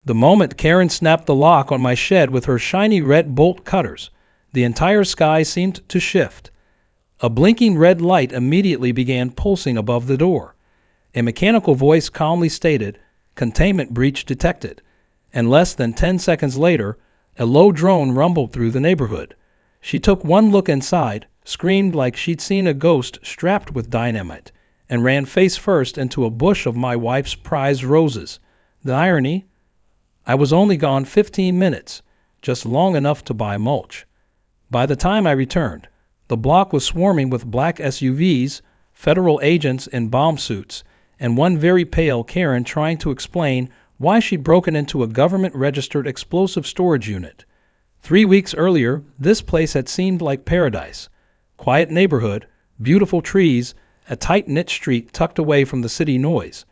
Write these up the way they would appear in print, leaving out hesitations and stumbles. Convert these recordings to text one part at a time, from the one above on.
The moment Karen snapped the lock on my shed with her shiny red bolt cutters, the entire sky seemed to shift. A blinking red light immediately began pulsing above the door. A mechanical voice calmly stated, "Containment breach detected," and less than 10 seconds later, a low drone rumbled through the neighborhood. She took one look inside, screamed like she'd seen a ghost strapped with dynamite, and ran face first into a bush of my wife's prized roses. The irony? I was only gone 15 minutes, just long enough to buy mulch. By the time I returned, the block was swarming with black SUVs, federal agents in bomb suits, and one very pale Karen trying to explain why she'd broken into a government-registered explosive storage unit. 3 weeks earlier, this place had seemed like paradise. Quiet neighborhood, beautiful trees, a tight-knit street tucked away from the city noise.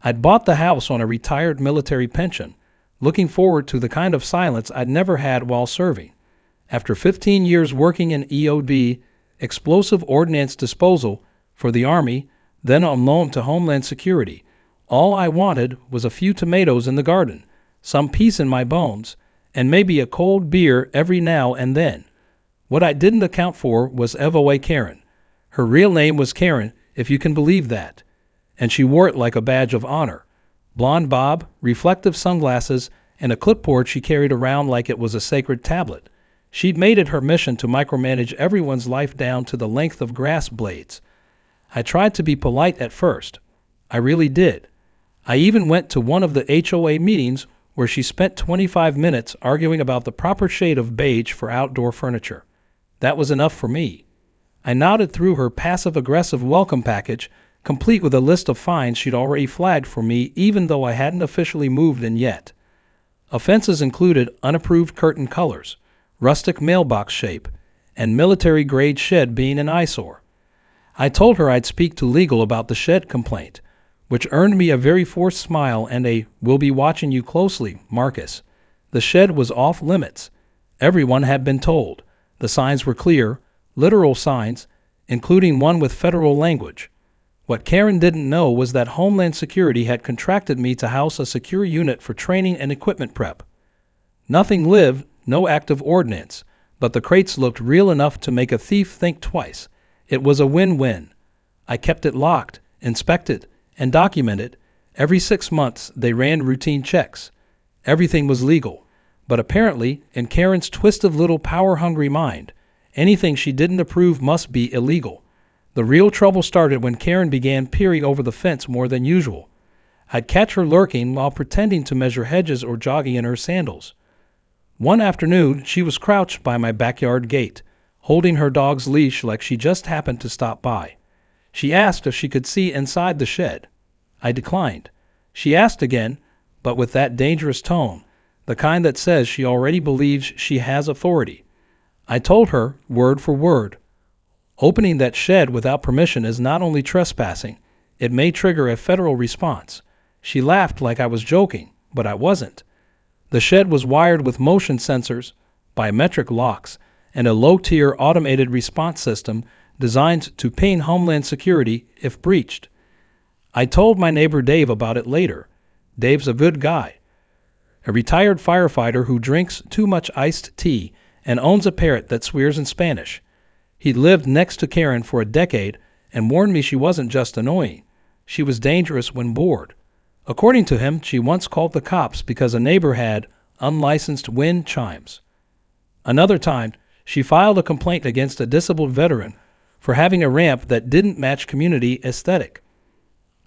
I'd bought the house on a retired military pension, looking forward to the kind of silence I'd never had while serving. After 15 years working in EOD, explosive ordnance disposal, for the Army, then on loan to Homeland Security, all I wanted was a few tomatoes in the garden, some peace in my bones, and maybe a cold beer every now and then. What I didn't account for was HOA Karen. Her real name was Karen, if you can believe that. And she wore it like a badge of honor. Blonde bob, reflective sunglasses, and a clipboard she carried around like it was a sacred tablet. She'd made it her mission to micromanage everyone's life down to the length of grass blades. I tried to be polite at first. I really did. I even went to one of the HOA meetings where she spent 25 minutes arguing about the proper shade of beige for outdoor furniture. That was enough for me. I nodded through her passive-aggressive welcome package, complete with a list of fines she'd already flagged for me even though I hadn't officially moved in yet. Offenses included unapproved curtain colors, rustic mailbox shape, and military-grade shed being an eyesore. I told her I'd speak to legal about the shed complaint, which earned me a very forced smile and a "we'll be watching you closely, Marcus." The shed was off limits. Everyone had been told. The signs were clear, literal signs, including one with federal language. What Karen didn't know was that Homeland Security had contracted me to house a secure unit for training and equipment prep. Nothing lived, no active ordnance, but the crates looked real enough to make a thief think twice. It was a win-win. I kept it locked, inspected, and documented. Every 6 months, they ran routine checks. Everything was legal. But apparently, in Karen's twisted little power-hungry mind, anything she didn't approve must be illegal. The real trouble started when Karen began peering over the fence more than usual. I'd catch her lurking while pretending to measure hedges or jogging in her sandals. One afternoon, she was crouched by my backyard gate, holding her dog's leash like she just happened to stop by. She asked if she could see inside the shed. I declined. She asked again, but with that dangerous tone, the kind that says she already believes she has authority. I told her, word for word, opening that shed without permission is not only trespassing, it may trigger a federal response. She laughed like I was joking, but I wasn't. The shed was wired with motion sensors, biometric locks, and a low-tier automated response system designed to ping Homeland Security if breached. I told my neighbor Dave about it later. Dave's a good guy, a retired firefighter who drinks too much iced tea and owns a parrot that swears in Spanish. He'd lived next to Karen for a decade and warned me she wasn't just annoying. She was dangerous when bored. According to him, she once called the cops because a neighbor had unlicensed wind chimes. Another time, she filed a complaint against a disabled veteran for having a ramp that didn't match community aesthetic.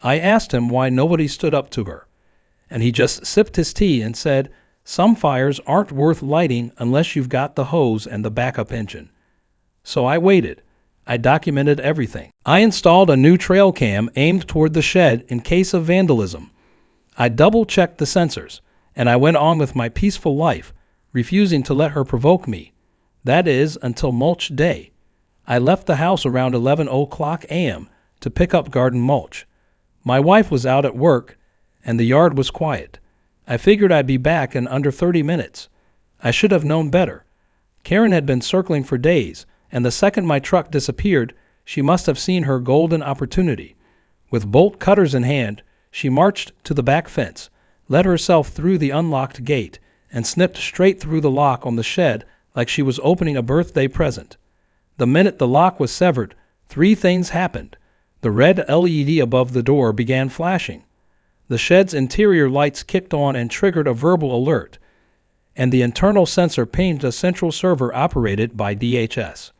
I asked him why nobody stood up to her, and he just sipped his tea and said, "Some fires aren't worth lighting unless you've got the hose and the backup engine." So I waited. I documented everything. I installed a new trail cam aimed toward the shed in case of vandalism. I double-checked the sensors, and I went on with my peaceful life, refusing to let her provoke me. That is, until mulch day. I left the house around 11:00 a.m. to pick up garden mulch. My wife was out at work, and the yard was quiet. I figured I'd be back in under 30 minutes. I should have known better. Karen had been circling for days, and the second my truck disappeared, she must have seen her golden opportunity. With bolt cutters in hand, she marched to the back fence, let herself through the unlocked gate, and snipped straight through the lock on the shed like she was opening a birthday present. The minute the lock was severed, three things happened. The red LED above the door began flashing. The shed's interior lights kicked on and triggered a verbal alert, and the internal sensor pinged a central server operated by DHS.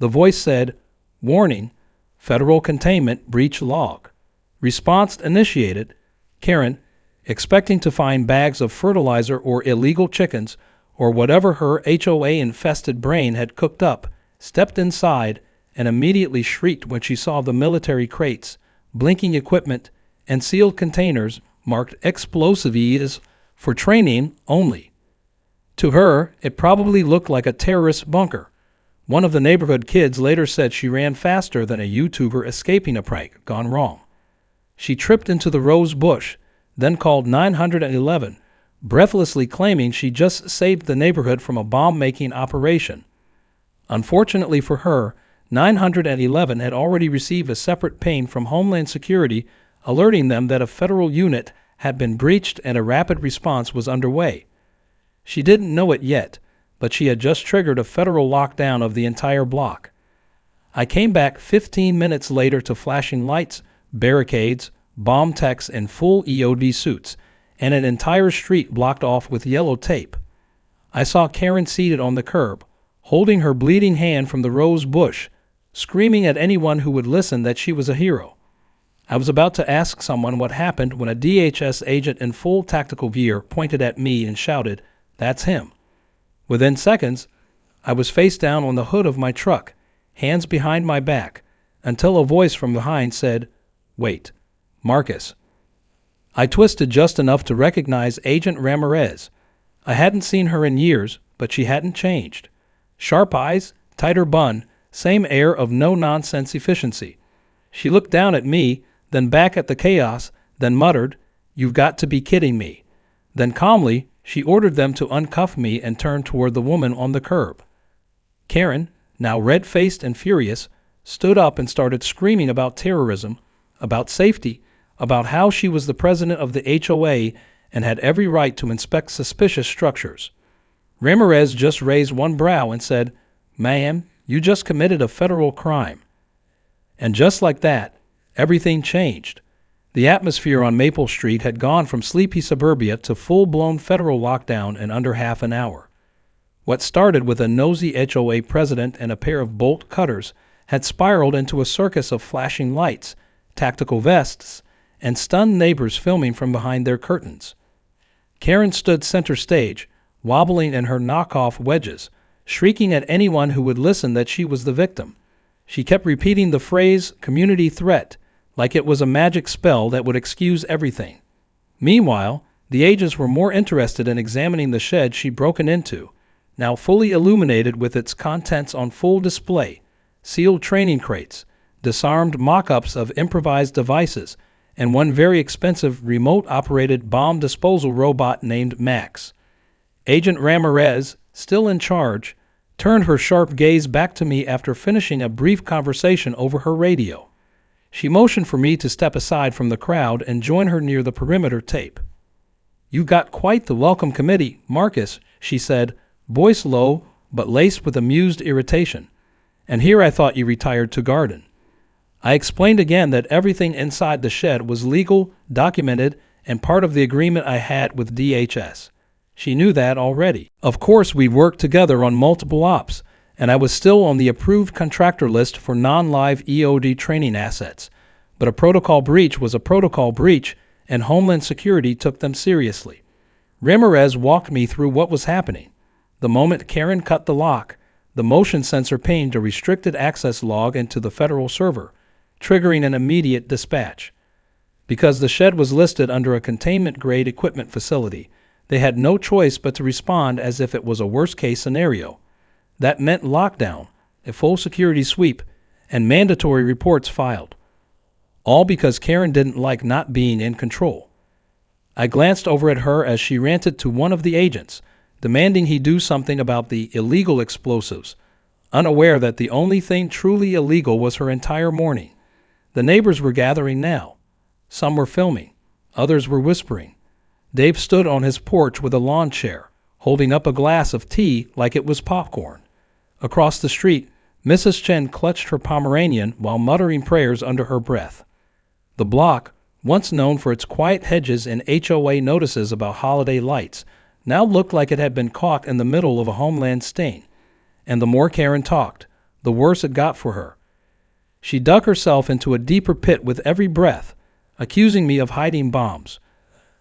The voice said, "Warning, Federal Containment Breach Log. Response initiated. Karen, expecting to find bags of fertilizer or illegal chickens or whatever her HOA-infested brain had cooked up, stepped inside and immediately shrieked when she saw the military crates, blinking equipment, and sealed containers marked explosives for training only. To her, it probably looked like a terrorist bunker. One of the neighborhood kids later said she ran faster than a YouTuber escaping a prank gone wrong. She tripped into the rose bush, then called 911, breathlessly claiming she just saved the neighborhood from a bomb-making operation. Unfortunately for her, 911 had already received a separate ping from Homeland Security alerting them that a federal unit had been breached and a rapid response was underway. She didn't know it yet, but she had just triggered a federal lockdown of the entire block. I came back 15 minutes later to flashing lights, barricades, bomb techs in full EOD suits, and an entire street blocked off with yellow tape. I saw Karen seated on the curb, holding her bleeding hand from the rose bush, screaming at anyone who would listen that she was a hero. I was about to ask someone what happened when a DHS agent in full tactical gear pointed at me and shouted, "That's him." Within seconds, I was face down on the hood of my truck, hands behind my back, until a voice from behind said, "Wait, Marcus." I twisted just enough to recognize Agent Ramirez. I hadn't seen her in years, but she hadn't changed. Sharp eyes, tighter bun, same air of no-nonsense efficiency. She looked down at me, then back at the chaos, then muttered, "You've got to be kidding me." Then calmly, she ordered them to uncuff me and turn toward the woman on the curb. Karen, now red-faced and furious, stood up and started screaming about terrorism, about safety, about how she was the president of the HOA and had every right to inspect suspicious structures. Ramirez just raised one brow and said, "Ma'am, you just committed a federal crime." And just like that, everything changed. The atmosphere on Maple Street had gone from sleepy suburbia to full-blown federal lockdown in under half an hour. What started with a nosy HOA president and a pair of bolt cutters had spiraled into a circus of flashing lights, tactical vests, and stunned neighbors filming from behind their curtains. Karen stood center stage, wobbling in her knockoff wedges, shrieking at anyone who would listen that she was the victim. She kept repeating the phrase "community threat" like it was a magic spell that would excuse everything. Meanwhile, the agents were more interested in examining the shed she'd broken into, now fully illuminated with its contents on full display, sealed training crates, disarmed mock-ups of improvised devices, and one very expensive remote-operated bomb disposal robot named Max. Agent Ramirez, still in charge, turned her sharp gaze back to me after finishing a brief conversation over her radio. She motioned for me to step aside from the crowd and join her near the perimeter tape. "You've got quite the welcome committee, Marcus," she said, voice low but laced with amused irritation. "And here I thought you retired to garden." I explained again that everything inside the shed was legal, documented, and part of the agreement I had with DHS. She knew that already. Of course, we'd worked together on multiple ops, and I was still on the approved contractor list for non-live EOD training assets. But a protocol breach was a protocol breach, and Homeland Security took them seriously. Ramirez walked me through what was happening. The moment Karen cut the lock, the motion sensor pinged a restricted access log into the federal server, triggering an immediate dispatch. Because the shed was listed under a containment-grade equipment facility, they had no choice but to respond as if it was a worst-case scenario. That meant lockdown, a full security sweep, and mandatory reports filed. All because Karen didn't like not being in control. I glanced over at her as she ranted to one of the agents, demanding he do something about the illegal explosives, unaware that the only thing truly illegal was her entire morning. The neighbors were gathering now. Some were filming. Others were whispering. Dave stood on his porch with a lawn chair, holding up a glass of tea like it was popcorn. Across the street, Mrs. Chen clutched her Pomeranian while muttering prayers under her breath. The block, once known for its quiet hedges and HOA notices about holiday lights, now looked like it had been caught in the middle of a homeland stain. And the more Karen talked, the worse it got for her. She dug herself into a deeper pit with every breath, accusing me of hiding bombs,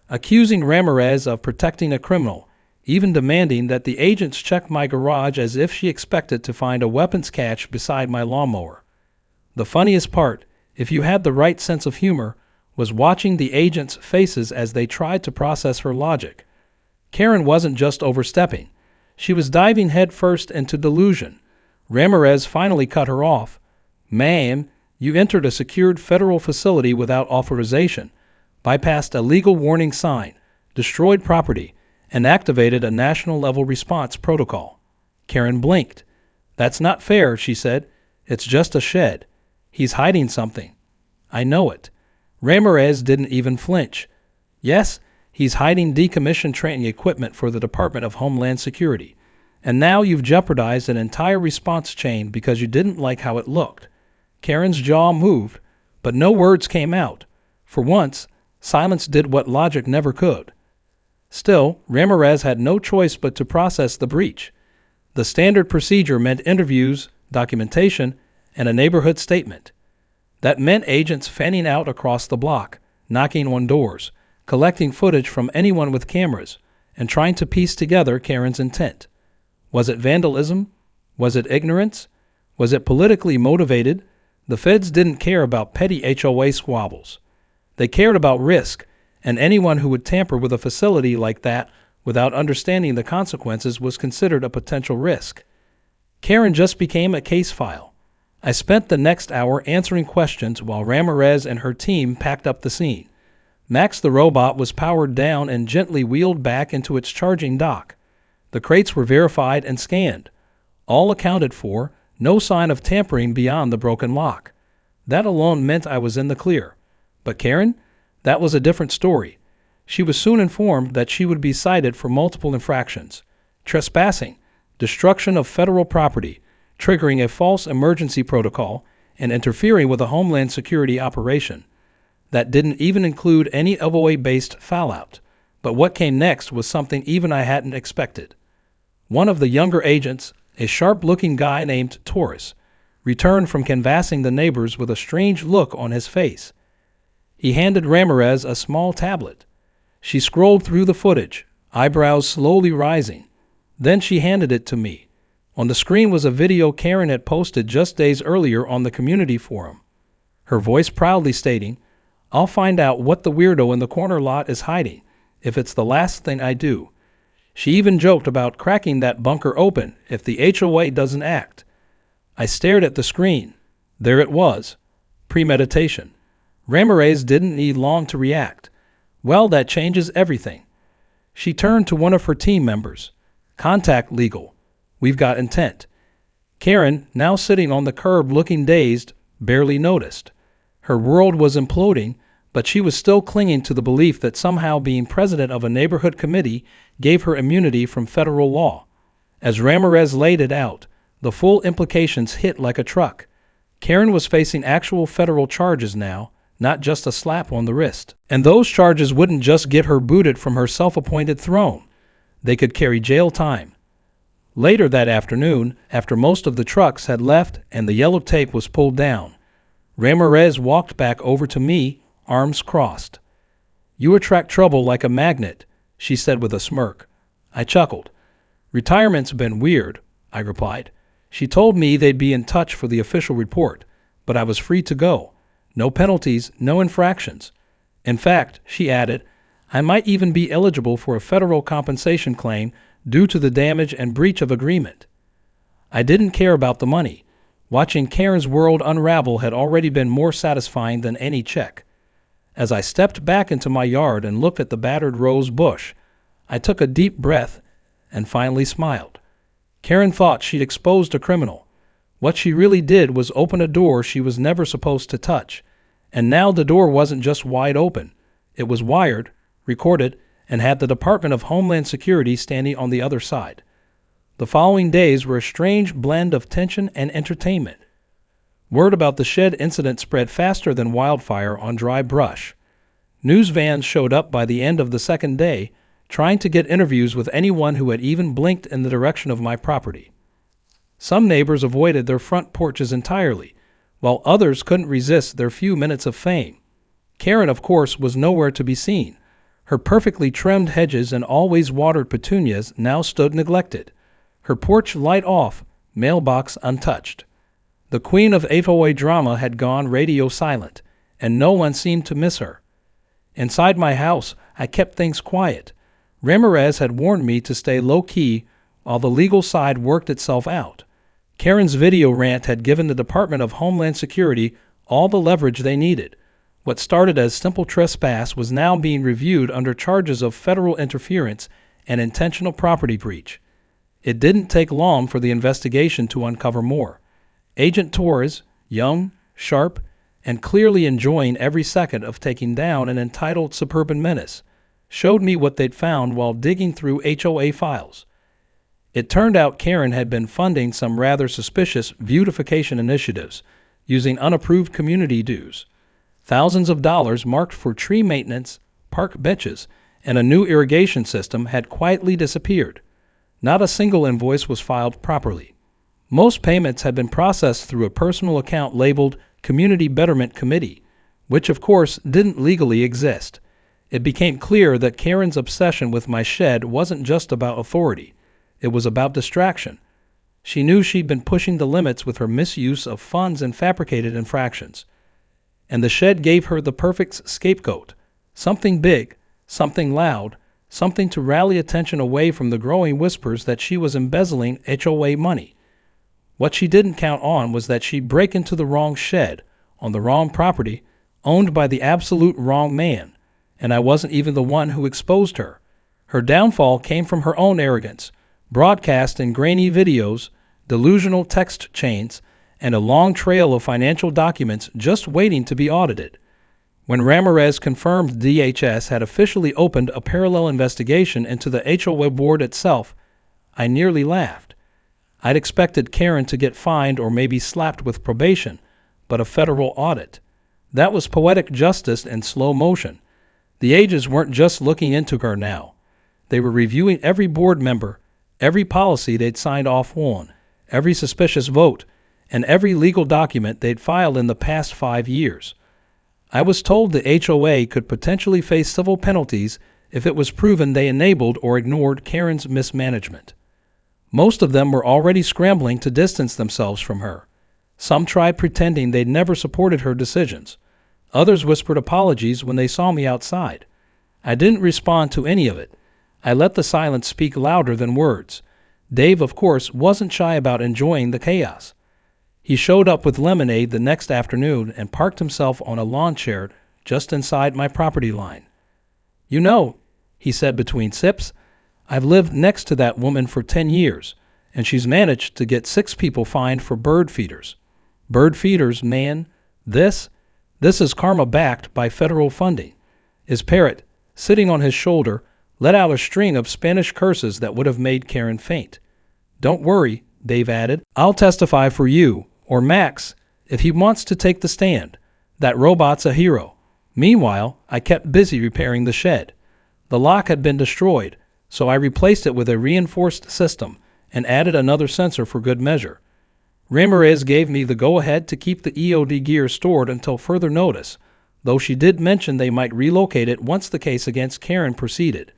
accusing Ramirez of protecting a criminal, even demanding that the agents check my garage as if she expected to find a weapons cache beside my lawnmower. The funniest part, if you had the right sense of humor, was watching the agents' faces as they tried to process her logic. Karen wasn't just overstepping. She was diving headfirst into delusion. Ramirez finally cut her off. "Ma'am, you entered a secured federal facility without authorization, bypassed a legal warning sign, destroyed property, and activated a national-level response protocol." Karen blinked. "That's not fair," she said. "It's just a shed. He's hiding something." "I know it." Ramirez didn't even flinch. "Yes, he's hiding decommissioned training equipment for the Department of Homeland Security. And now you've jeopardized an entire response chain because you didn't like how it looked." Karen's jaw moved, but no words came out. For once, silence did what logic never could. Still, Ramirez had no choice but to process the breach. The standard procedure meant interviews, documentation, and a neighborhood statement. That meant agents fanning out across the block, knocking on doors, collecting footage from anyone with cameras, and trying to piece together Karen's intent. Was it vandalism? Was it ignorance? Was it politically motivated? The feds didn't care about petty HOA squabbles. They cared about risk, and anyone who would tamper with a facility like that without understanding the consequences was considered a potential risk. Karen just became a case file. I spent the next hour answering questions while Ramirez and her team packed up the scene. Max the robot was powered down and gently wheeled back into its charging dock. The crates were verified and scanned. All accounted for, no sign of tampering beyond the broken lock. That alone meant I was in the clear. But Karen? That was a different story. She was soon informed that she would be cited for multiple infractions: trespassing, destruction of federal property, triggering a false emergency protocol, and interfering with a Homeland Security operation. That didn't even include any HOA-based fallout. But what came next was something even I hadn't expected. One of the younger agents, a sharp-looking guy named Torres, returned from canvassing the neighbors with a strange look on his face. He handed Ramirez a small tablet. She scrolled through the footage, eyebrows slowly rising. Then she handed it to me. On the screen was a video Karen had posted just days earlier on the community forum. Her voice proudly stating, "I'll find out what the weirdo in the corner lot is hiding, if it's the last thing I do." She even joked about cracking that bunker open if the HOA doesn't act. I stared at the screen. There it was. Premeditation. Ramirez didn't need long to react. Well, that changes everything. She turned to one of her team members. "Contact legal. We've got intent." Karen, now sitting on the curb looking dazed, barely noticed. Her world was imploding, but she was still clinging to the belief that somehow being president of a neighborhood committee gave her immunity from federal law. As Ramirez laid it out, the full implications hit like a truck. Karen was facing actual federal charges now, not just a slap on the wrist. And those charges wouldn't just get her booted from her self-appointed throne. They could carry jail time. Later that afternoon, after most of the trucks had left and the yellow tape was pulled down, Ramirez walked back over to me, arms crossed. "You attract trouble like a magnet," she said with a smirk. I chuckled. "Retirement's been weird," I replied. She told me they'd be in touch for the official report, but I was free to go. No penalties, no infractions. In fact, she added, I might even be eligible for a federal compensation claim due to the damage and breach of agreement. I didn't care about the money. Watching Karen's world unravel had already been more satisfying than any check. As I stepped back into my yard and looked at the battered rose bush, I took a deep breath and finally smiled. Karen thought she'd exposed a criminal. What she really did was open a door she was never supposed to touch. And now the door wasn't just wide open. It was wired, recorded, and had the Department of Homeland Security standing on the other side. The following days were a strange blend of tension and entertainment. Word about the shed incident spread faster than wildfire on dry brush. News vans showed up by the end of the second day, trying to get interviews with anyone who had even blinked in the direction of my property. Some neighbors avoided their front porches entirely, while others couldn't resist their few minutes of fame. Karen, of course, was nowhere to be seen. Her perfectly trimmed hedges and always watered petunias now stood neglected. Her porch light off, mailbox untouched. The queen of HOA drama had gone radio silent, and no one seemed to miss her. Inside my house, I kept things quiet. Ramirez had warned me to stay low-key while the legal side worked itself out. Karen's video rant had given the Department of Homeland Security all the leverage they needed. What started as simple trespass was now being reviewed under charges of federal interference and intentional property breach. It didn't take long for the investigation to uncover more. Agent Torres, young, sharp, and clearly enjoying every second of taking down an entitled suburban menace, showed me what they'd found while digging through HOA files. It turned out Karen had been funding some rather suspicious beautification initiatives, using unapproved community dues. Thousands of dollars marked for tree maintenance, park benches, and a new irrigation system had quietly disappeared. Not a single invoice was filed properly. Most payments had been processed through a personal account labeled Community Betterment Committee, which of course didn't legally exist. It became clear that Karen's obsession with my shed wasn't just about authority. It was about distraction. She knew she'd been pushing the limits with her misuse of funds and fabricated infractions. And the shed gave her the perfect scapegoat. Something big, something loud, something to rally attention away from the growing whispers that she was embezzling HOA money. What she didn't count on was that she'd break into the wrong shed, on the wrong property, owned by the absolute wrong man, and I wasn't even the one who exposed her. Her downfall came from her own arrogance, broadcast in grainy videos, delusional text chains, and a long trail of financial documents just waiting to be audited. When Ramirez confirmed DHS had officially opened a parallel investigation into the HOA board itself, I nearly laughed. I'd expected Karen to get fined or maybe slapped with probation, but a federal audit. That was poetic justice in slow motion. The ages weren't just looking into her now. They were reviewing every board member, every policy they'd signed off on, every suspicious vote, and every legal document they'd filed in the past 5 years. I was told the HOA could potentially face civil penalties if it was proven they enabled or ignored Karen's mismanagement. Most of them were already scrambling to distance themselves from her. Some tried pretending they'd never supported her decisions. Others whispered apologies when they saw me outside. I didn't respond to any of it. I let the silence speak louder than words. Dave, of course, wasn't shy about enjoying the chaos. He showed up with lemonade the next afternoon and parked himself on a lawn chair just inside my property line. "You know," he said between sips, "I've lived next to that woman for 10 years, and she's managed to get 6 people fined for bird feeders. Bird feeders, man. This is karma backed by federal funding." His parrot, sitting on his shoulder, let out a string of Spanish curses that would have made Karen faint. "Don't worry," Dave added. "I'll testify for you, or Max, if he wants to take the stand. That robot's a hero." Meanwhile, I kept busy repairing the shed. The lock had been destroyed, so I replaced it with a reinforced system and added another sensor for good measure. Ramirez gave me the go-ahead to keep the EOD gear stored until further notice, though she did mention they might relocate it once the case against Karen proceeded.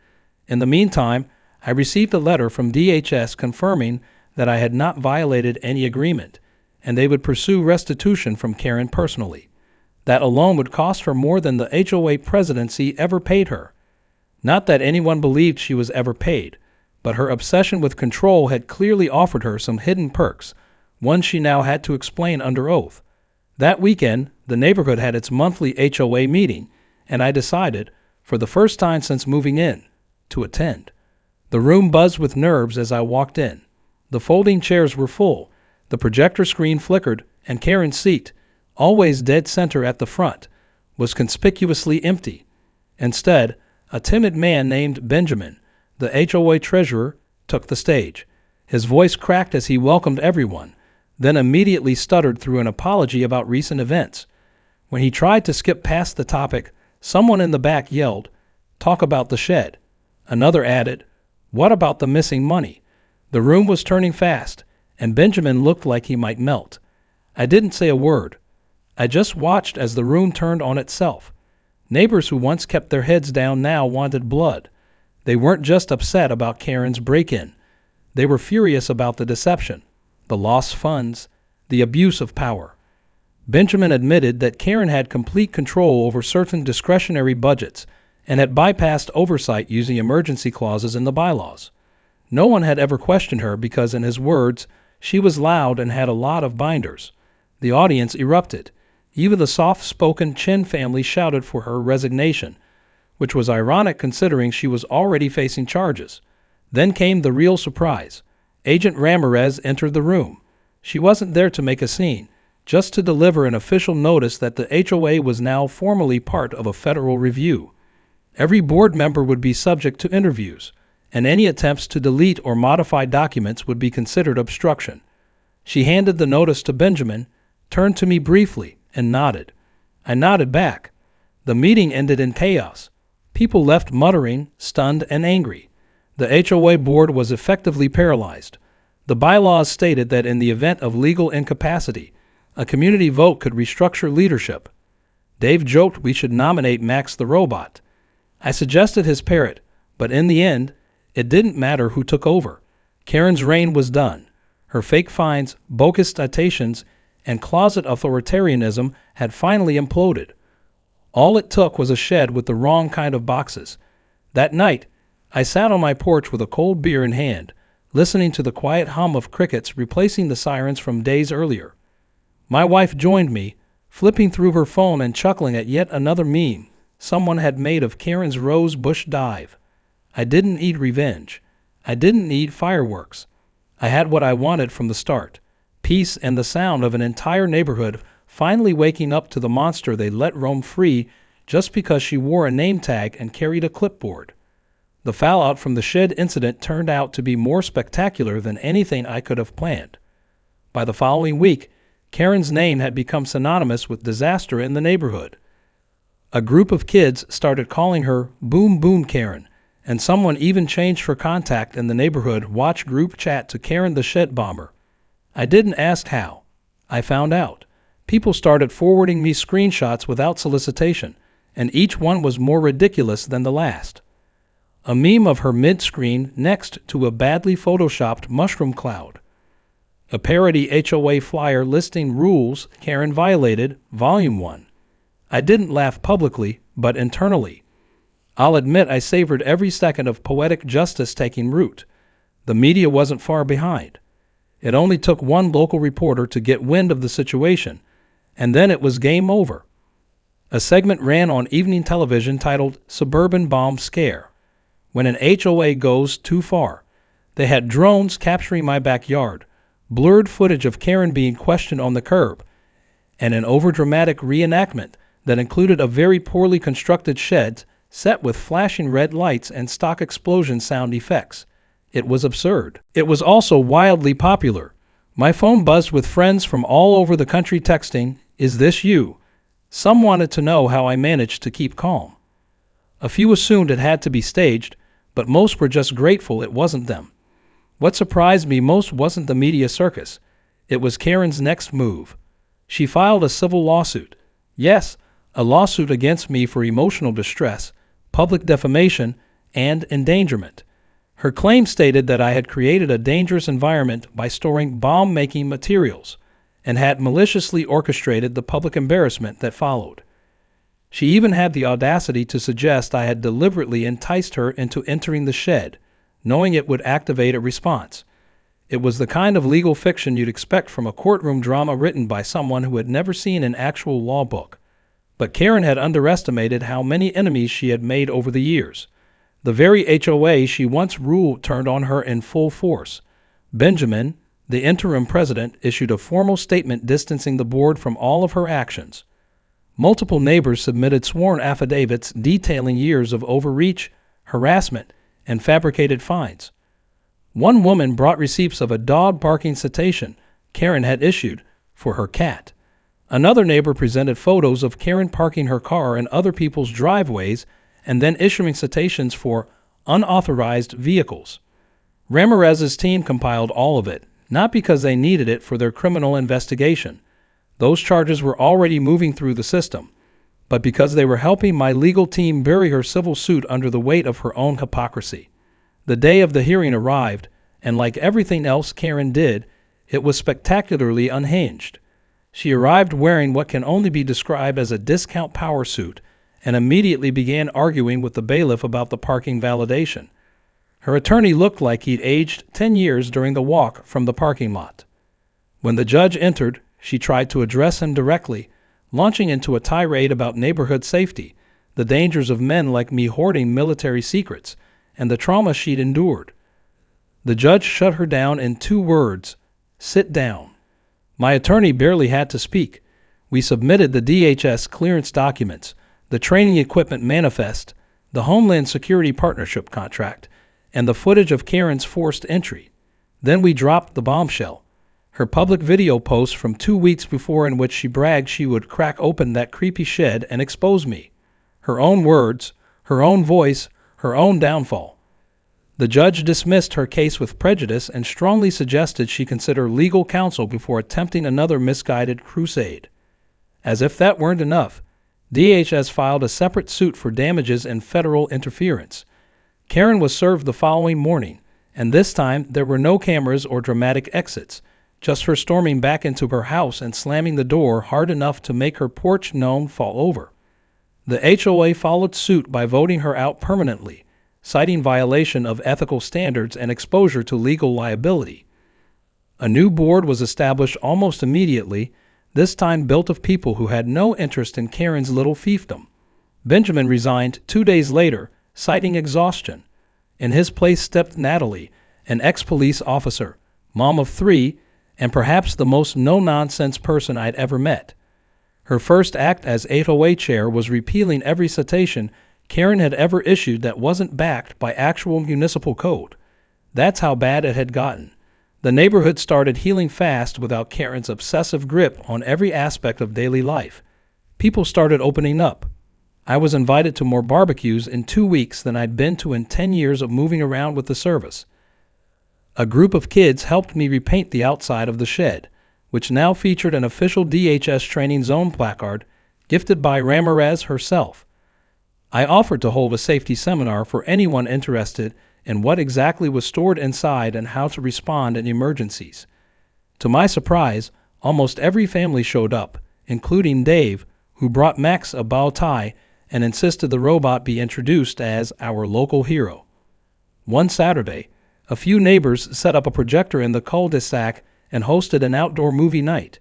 In the meantime, I received a letter from DHS confirming that I had not violated any agreement, and they would pursue restitution from Karen personally. That alone would cost her more than the HOA presidency ever paid her. Not that anyone believed she was ever paid, but her obsession with control had clearly offered her some hidden perks, one she now had to explain under oath. That weekend, the neighborhood had its monthly HOA meeting, and I decided, for the first time since moving in, to attend. The room buzzed with nerves as I walked in. The folding chairs were full, the projector screen flickered, and Karen's seat, always dead center at the front, was conspicuously empty. Instead, A timid man named Benjamin, the HOA treasurer, took the stage. His voice cracked as he welcomed everyone, then immediately stuttered through an apology about recent events. When he tried to skip past the topic, someone in the back yelled, "Talk about the shed." Another added, "What about the missing money?" The room was turning fast, and Benjamin looked like he might melt. I didn't say a word. I just watched as the room turned on itself. Neighbors who once kept their heads down now wanted blood. They weren't just upset about Karen's break-in. They were furious about the deception, the lost funds, the abuse of power. Benjamin admitted that Karen had complete control over certain discretionary budgets and had bypassed oversight using emergency clauses in the bylaws. No one had ever questioned her because, in his words, she was loud and had a lot of binders. The audience erupted. Even the soft-spoken Chin family shouted for her resignation, which was ironic considering she was already facing charges. Then came the real surprise. Agent Ramirez entered the room. She wasn't there to make a scene, just to deliver an official notice that the HOA was now formally part of a federal review. Every board member would be subject to interviews, and any attempts to delete or modify documents would be considered obstruction. She handed the notice to Benjamin, turned to me briefly, and nodded. I nodded back. The meeting ended in chaos. People left muttering, stunned, and angry. The HOA board was effectively paralyzed. The bylaws stated that in the event of legal incapacity, a community vote could restructure leadership. Dave joked we should nominate Max the robot. I suggested his parrot, but in the end, it didn't matter who took over. Karen's reign was done. Her fake fines, bogus citations, and closet authoritarianism had finally imploded. All it took was a shed with the wrong kind of boxes. That night, I sat on my porch with a cold beer in hand, listening to the quiet hum of crickets replacing the sirens from days earlier. My wife joined me, flipping through her phone and chuckling at yet another meme someone had made of Karen's rose bush dive. I didn't need revenge. I didn't need fireworks. I had what I wanted from the start: peace and the sound of an entire neighborhood finally waking up to the monster they let roam free just because she wore a name tag and carried a clipboard. The fallout from the shed incident turned out to be more spectacular than anything I could have planned. By the following week, Karen's name had become synonymous with disaster in the neighborhood. A group of kids started calling her Boom Boom Karen, and someone even changed her contact in the neighborhood watch group chat to Karen the Shed Bomber. I didn't ask how. I found out. People started forwarding me screenshots without solicitation, and each one was more ridiculous than the last. A meme of her mid-screen next to a badly photoshopped mushroom cloud. A parody HOA flyer listing rules Karen violated, Volume 1. I didn't laugh publicly, but internally. I'll admit I savored every second of poetic justice taking root. The media wasn't far behind. It only took one local reporter to get wind of the situation, and then it was game over. A segment ran on evening television titled Suburban Bomb Scare. When an HOA goes too far, they had drones capturing my backyard, blurred footage of Karen being questioned on the curb, and an overdramatic reenactment that included a very poorly constructed shed set with flashing red lights and stock explosion sound effects. It was absurd. It was also wildly popular. My phone buzzed with friends from all over the country texting, "Is this you?" Some wanted to know how I managed to keep calm. A few assumed it had to be staged, but most were just grateful it wasn't them. What surprised me most wasn't the media circus. It was Karen's next move. She filed a civil lawsuit. Yes, a lawsuit against me for emotional distress, public defamation, and endangerment. Her claim stated that I had created a dangerous environment by storing bomb-making materials and had maliciously orchestrated the public embarrassment that followed. She even had the audacity to suggest I had deliberately enticed her into entering the shed, knowing it would activate a response. It was the kind of legal fiction you'd expect from a courtroom drama written by someone who had never seen an actual law book. But Karen had underestimated how many enemies she had made over the years. The very HOA she once ruled turned on her in full force. Benjamin, the interim president, issued a formal statement distancing the board from all of her actions. Multiple neighbors submitted sworn affidavits detailing years of overreach, harassment, and fabricated fines. One woman brought receipts of a dog barking citation Karen had issued for her cat. Another neighbor presented photos of Karen parking her car in other people's driveways and then issuing citations for unauthorized vehicles. Ramirez's team compiled all of it, not because they needed it for their criminal investigation. Those charges were already moving through the system, but because they were helping my legal team bury her civil suit under the weight of her own hypocrisy. The day of the hearing arrived, and like everything else Karen did, it was spectacularly unhinged. She arrived wearing what can only be described as a discount power suit and immediately began arguing with the bailiff about the parking validation. Her attorney looked like he'd aged 10 years during the walk from the parking lot. When the judge entered, she tried to address him directly, launching into a tirade about neighborhood safety, the dangers of men like me hoarding military secrets, and the trauma she'd endured. The judge shut her down in 2 words: sit down. My attorney barely had to speak. We submitted the DHS clearance documents, the training equipment manifest, the Homeland Security Partnership contract, and the footage of Karen's forced entry. Then we dropped the bombshell. Her public video post from 2 weeks before in which she bragged she would crack open that creepy shed and expose me. Her own words, her own voice, her own downfall. The judge dismissed her case with prejudice and strongly suggested she consider legal counsel before attempting another misguided crusade. As if that weren't enough, DHS filed a separate suit for damages and federal interference. Karen was served the following morning, and this time there were no cameras or dramatic exits, just her storming back into her house and slamming the door hard enough to make her porch gnome fall over. The HOA followed suit by voting her out permanently, citing violation of ethical standards and exposure to legal liability. A new board was established almost immediately, this time built of people who had no interest in Karen's little fiefdom. Benjamin resigned 2 days later, citing exhaustion. In his place stepped Natalie, an ex-police officer, mom of 3, and perhaps the most no-nonsense person I'd ever met. Her first act as HOA chair was repealing every citation Karen had ever issued that wasn't backed by actual municipal code. That's how bad it had gotten. The neighborhood started healing fast without Karen's obsessive grip on every aspect of daily life. People started opening up. I was invited to more barbecues in 2 weeks than I'd been to in 10 years of moving around with the service. A group of kids helped me repaint the outside of the shed, which now featured an official DHS training zone placard gifted by Ramirez herself. I offered to hold a safety seminar for anyone interested in what exactly was stored inside and how to respond in emergencies. To my surprise, almost every family showed up, including Dave, who brought Max a bow tie and insisted the robot be introduced as our local hero. One Saturday, a few neighbors set up a projector in the cul-de-sac and hosted an outdoor movie night.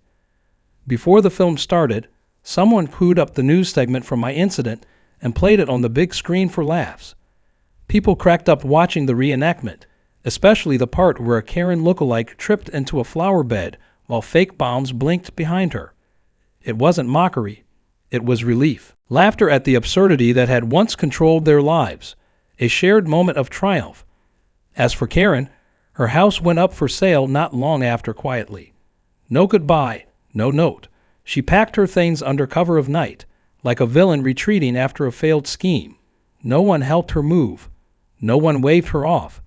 Before the film started, someone queued up the news segment from my incident and played it on the big screen for laughs. People cracked up watching the reenactment, especially the part where a Karen lookalike tripped into a flower bed while fake bombs blinked behind her. It wasn't mockery. It was relief. Laughter at the absurdity that had once controlled their lives. A shared moment of triumph. As for Karen, her house went up for sale not long after quietly. No goodbye, no note. She packed her things under cover of night, like a villain retreating after a failed scheme. No one helped her move. No one waved her off.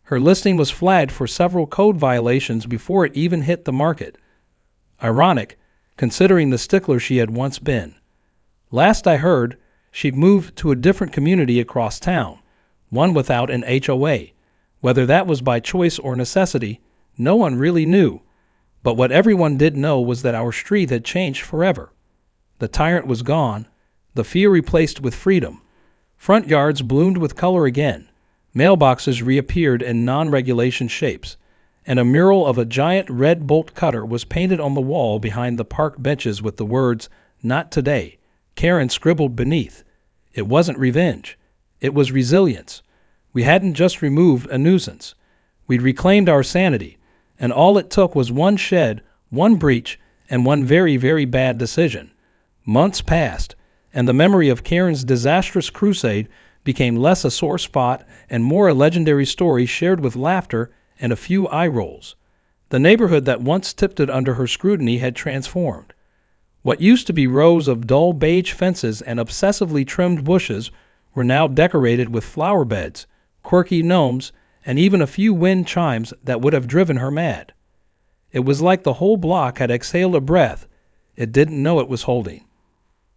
Her listing was flagged for several code violations before it even hit the market. Ironic, considering the stickler she had once been. Last I heard, she'd moved to a different community across town, one without an HOA. Whether that was by choice or necessity, no one really knew. But what everyone did know was that our street had changed forever. The tyrant was gone, the fear replaced with freedom. Front yards bloomed with color again. Mailboxes reappeared in non-regulation shapes, and a mural of a giant red bolt cutter was painted on the wall behind the park benches with the words, "Not today." Karen scribbled beneath. It wasn't revenge. It was resilience. We hadn't just removed a nuisance. We'd reclaimed our sanity, and all it took was one shed, one breach, and one very, very bad decision. Months passed, and the memory of Karen's disastrous crusade became less a sore spot and more a legendary story shared with laughter and a few eye rolls. The neighborhood that once tiptoed under her scrutiny had transformed. What used to be rows of dull beige fences and obsessively trimmed bushes were now decorated with flower beds, quirky gnomes, and even a few wind chimes that would have driven her mad. It was like the whole block had exhaled a breath it didn't know it was holding.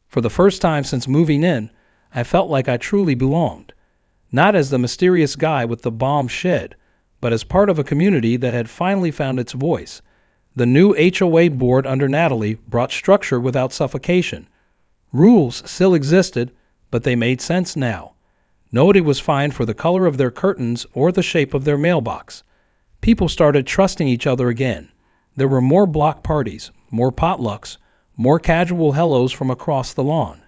For the first time since moving in, I felt like I truly belonged, not as the mysterious guy with the bomb shed, but as part of a community that had finally found its voice. The new HOA board under Natalie brought structure without suffocation. Rules still existed, but they made sense now. Nobody was fined for the color of their curtains or the shape of their mailbox. People started trusting each other again. There were more block parties, more potlucks, more casual hellos from across the lawn.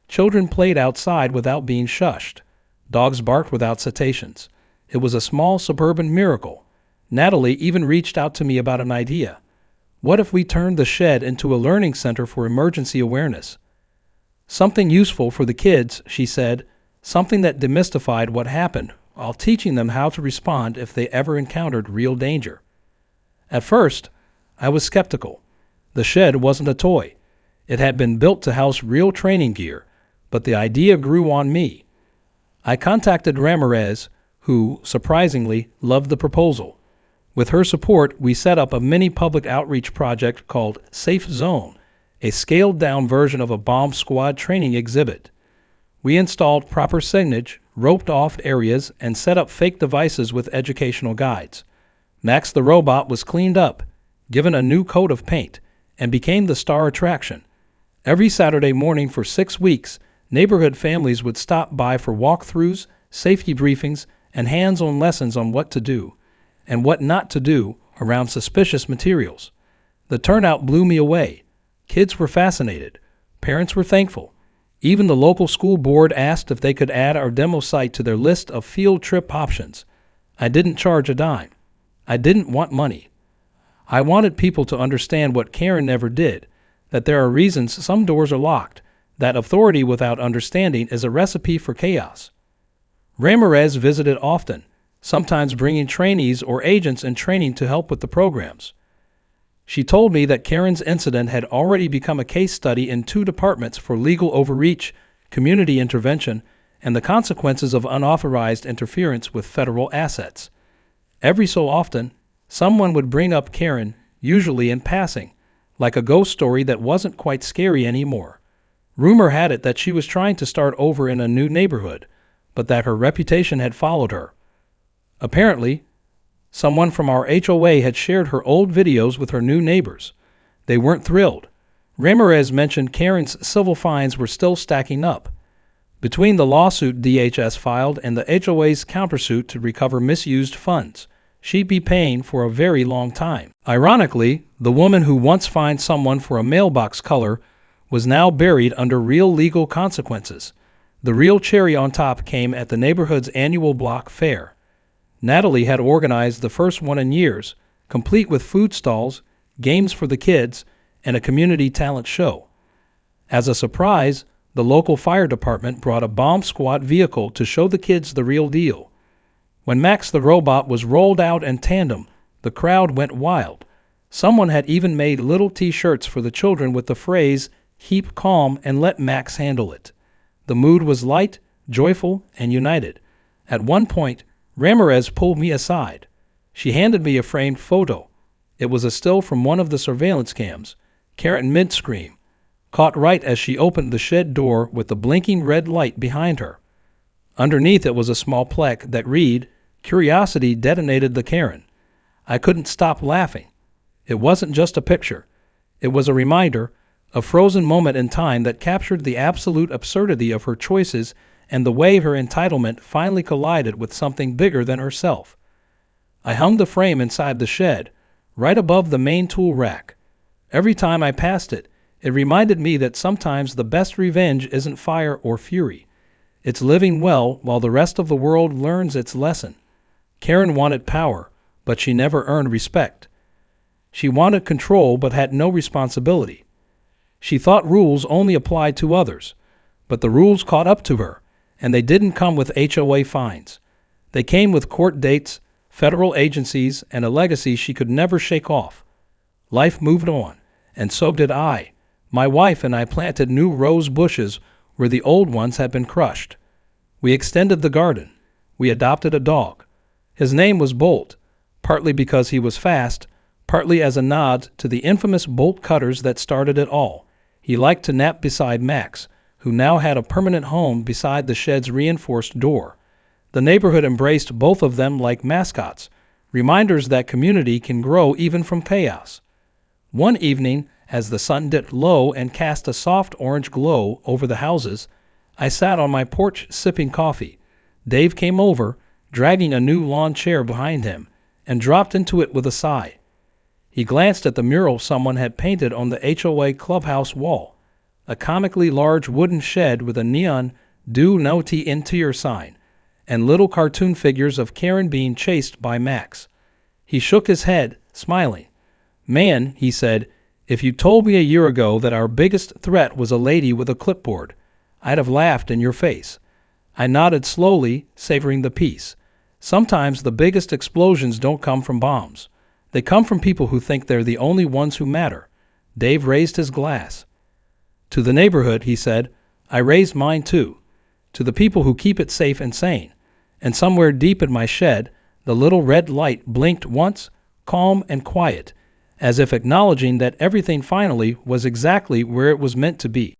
Children played outside without being shushed. Dogs barked without citations. It was a small suburban miracle. Natalie even reached out to me about an idea. What if we turned the shed into a learning center for emergency awareness? Something useful for the kids, she said, something that demystified what happened while teaching them how to respond if they ever encountered real danger. At first, I was skeptical. The shed wasn't a toy. It had been built to house real training gear, but the idea grew on me. I contacted Ramirez, who, surprisingly, loved the proposal. With her support, we set up a mini public outreach project called Safe Zone, a scaled-down version of a bomb squad training exhibit. We installed proper signage, roped off areas, and set up fake devices with educational guides. Max the robot was cleaned up, given a new coat of paint, and became the star attraction. Every Saturday morning for 6 weeks, neighborhood families would stop by for walkthroughs, safety briefings, and hands-on lessons on what to do and what not to do around suspicious materials. The turnout blew me away. Kids were fascinated. Parents were thankful. Even the local school board asked if they could add our demo site to their list of field trip options. I didn't charge a dime. I didn't want money. I wanted people to understand what Karen never did, that there are reasons some doors are locked, that authority without understanding is a recipe for chaos. Ramirez visited often, sometimes bringing trainees or agents in training to help with the programs. She told me that Karen's incident had already become a case study in 2 departments for legal overreach, community intervention, and the consequences of unauthorized interference with federal assets. Every so often, someone would bring up Karen, usually in passing, like a ghost story that wasn't quite scary anymore. Rumor had it that she was trying to start over in a new neighborhood, but that her reputation had followed her. Apparently, someone from our HOA had shared her old videos with her new neighbors. They weren't thrilled. Ramirez mentioned Karen's civil fines were still stacking up. Between the lawsuit DHS filed and the HOA's countersuit to recover misused funds, she'd be paying for a very long time. Ironically, the woman who once fined someone for a mailbox color was now buried under real legal consequences. The real cherry on top came at the neighborhood's annual block fair. Natalie had organized the first one in years, complete with food stalls, games for the kids, and a community talent show. As a surprise, the local fire department brought a bomb squad vehicle to show the kids the real deal. When Max the robot was rolled out in tandem, the crowd went wild. Someone had even made little t-shirts for the children with the phrase, "Keep calm and let Max handle it." The mood was light, joyful, and united. At one point, Ramirez pulled me aside. She handed me a framed photo. It was a still from one of the surveillance cams. Karen mid-scream, caught right as she opened the shed door with the blinking red light behind her. Underneath it was a small plaque that read, "Curiosity detonated the Karen." I couldn't stop laughing. It wasn't just a picture. It was a reminder, a frozen moment in time that captured the absolute absurdity of her choices and the way her entitlement finally collided with something bigger than herself. I hung the frame inside the shed, right above the main tool rack. Every time I passed it, it reminded me that sometimes the best revenge isn't fire or fury. It's living well while the rest of the world learns its lesson. Karen wanted power, but she never earned respect. She wanted control but had no responsibility. She thought rules only applied to others, but the rules caught up to her, and they didn't come with HOA fines. They came with court dates, federal agencies, and a legacy she could never shake off. Life moved on, and so did I. My wife and I planted new rose bushes where the old ones had been crushed. We extended the garden. We adopted a dog. His name was Bolt, partly because he was fast, partly as a nod to the infamous bolt cutters that started it all. He liked to nap beside Max, who now had a permanent home beside the shed's reinforced door. The neighborhood embraced both of them like mascots, reminders that community can grow even from chaos. One evening, as the sun dipped low and cast a soft orange glow over the houses, I sat on my porch sipping coffee. Dave came over, dragging a new lawn chair behind him, and dropped into it with a sigh. He glanced at the mural someone had painted on the HOA clubhouse wall, a comically large wooden shed with a neon "Do No Tea Interior" sign, and little cartoon figures of Karen being chased by Max. He shook his head, smiling. "Man," he said, "if you told me a year ago that our biggest threat was a lady with a clipboard, I'd have laughed in your face." I nodded slowly, savoring the peace. Sometimes the biggest explosions don't come from bombs. They come from people who think they're the only ones who matter. Dave raised his glass. "To the neighborhood," he said. I raised mine too. "To the people who keep it safe and sane." And somewhere deep in my shed, the little red light blinked once, calm and quiet, as if acknowledging that everything finally was exactly where it was meant to be.